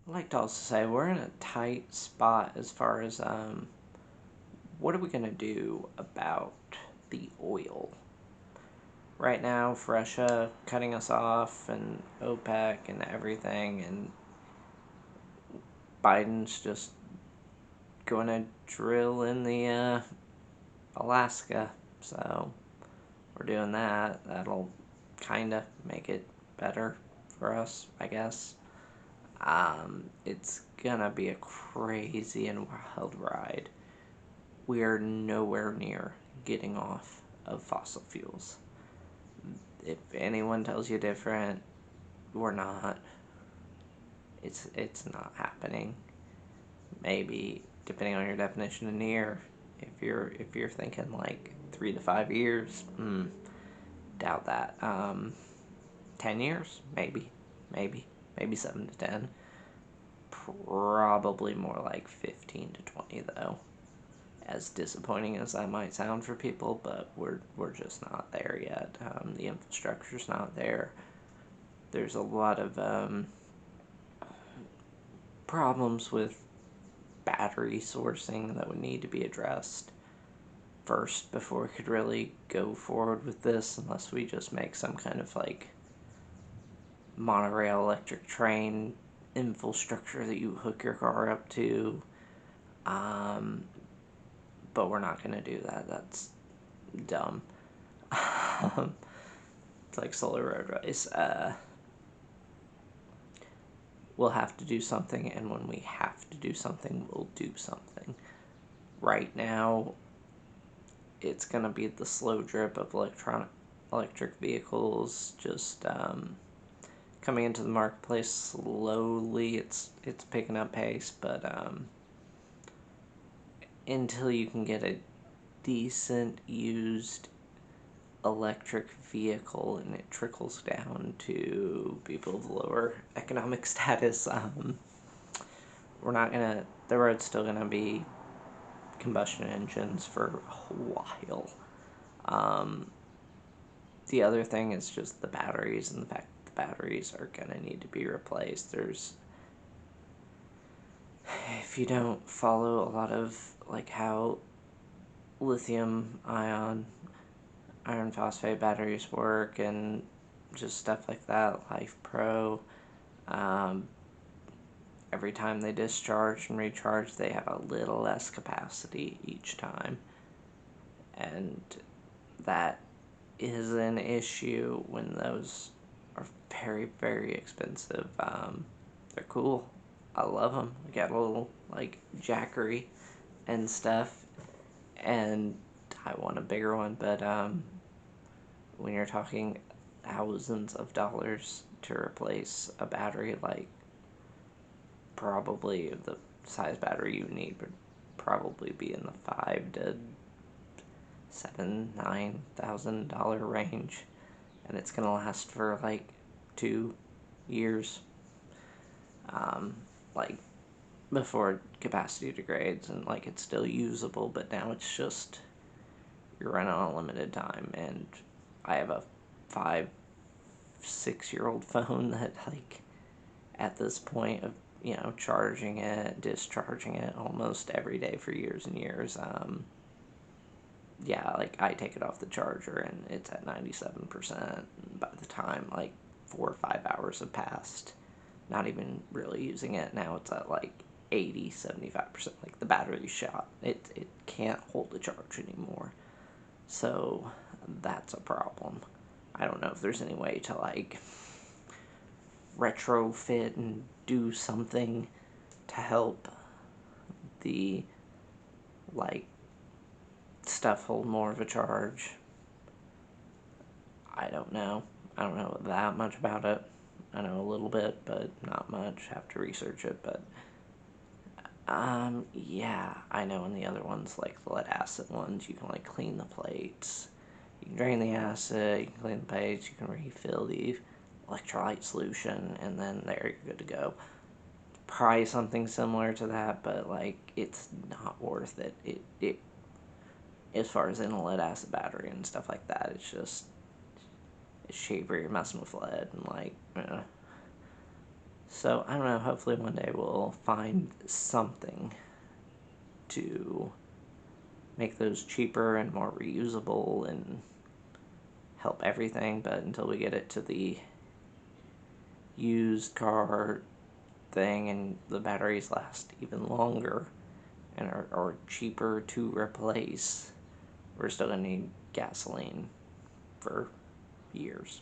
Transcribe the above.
I'd like to also say we're in a tight spot as far as what are we going to do about the oil? Right now, Russia cutting us off, and OPEC and everything, and Biden's just going to drill in the Alaska. So we're doing that. That'll kind of make it better for us, I guess. It's gonna be a crazy and wild ride. We are nowhere near getting off of fossil fuels. If anyone tells you different, we're not. It's not happening. Maybe depending on your definition of near, if you're thinking like 3 to 5 years, doubt that. 10 years, maybe 7 to 10. Probably more like 15 to 20 though. As disappointing as that might sound for people, but we're just not there yet. The infrastructure's not there. There's a lot of problems with battery sourcing that would need to be addressed first before we could really go forward with this, unless we just make some kind of like monorail electric train infrastructure that you hook your car up to. But we're not going to do that. That's dumb. It's like Solar Road Race. We'll have to do something, and when we have to do something, we'll do something. Right now, it's going to be the slow drip of electric vehicles just coming into the marketplace slowly. It's picking up pace, but until you can get a decent used electric vehicle and it trickles down to people of lower economic status, we're not gonna. The road's still gonna be combustion engines for a while. The other thing is just the batteries, and the fact that the batteries are gonna need to be replaced. If you don't follow a lot of like how lithium iron phosphate batteries work and just stuff like that, Life Pro, every time they discharge and recharge, they have a little less capacity each time. And that is an issue when those are very, very expensive. They're cool. I love them. I got a little, like, jackery and stuff. And I want a bigger one, but when you're talking thousands of dollars to replace a battery, like, probably the size battery you need would probably be in the $5,000 to $9,000 range, and it's gonna last for like 2 years, like before capacity degrades, and like it's still usable, but now it's just you're running on a limited time. And I have a 5, 6 year old phone that, like, at this point of charging it, discharging it almost every day for years and years. Yeah, like I take it off the charger and it's at 97%. By the time like 4 or 5 hours have passed, not even really using it, now it's at like 80, 75%. Like the battery's shot. It can't hold the charge anymore. So that's a problem. I don't know if there's any way to like retrofit and do something to help the like stuff hold more of a charge. I don't know. I don't know that much about it. I know a little bit, but not much. Have to research it, but yeah, I know in the other ones, like the lead acid ones, you can like clean the plates. You can drain the acid, you can clean the plates, you can refill the electrolyte solution, and then there you're good to go. Probably something similar to that, but like it's not worth it. It as far as in a lead acid battery and stuff like that, it's just it's cheaper. You're messing with lead and like So, I don't know, hopefully one day we'll find something to make those cheaper and more reusable and help everything, but until we get it to the used car thing and the batteries last even longer and are cheaper to replace, we're still going to need gasoline for years.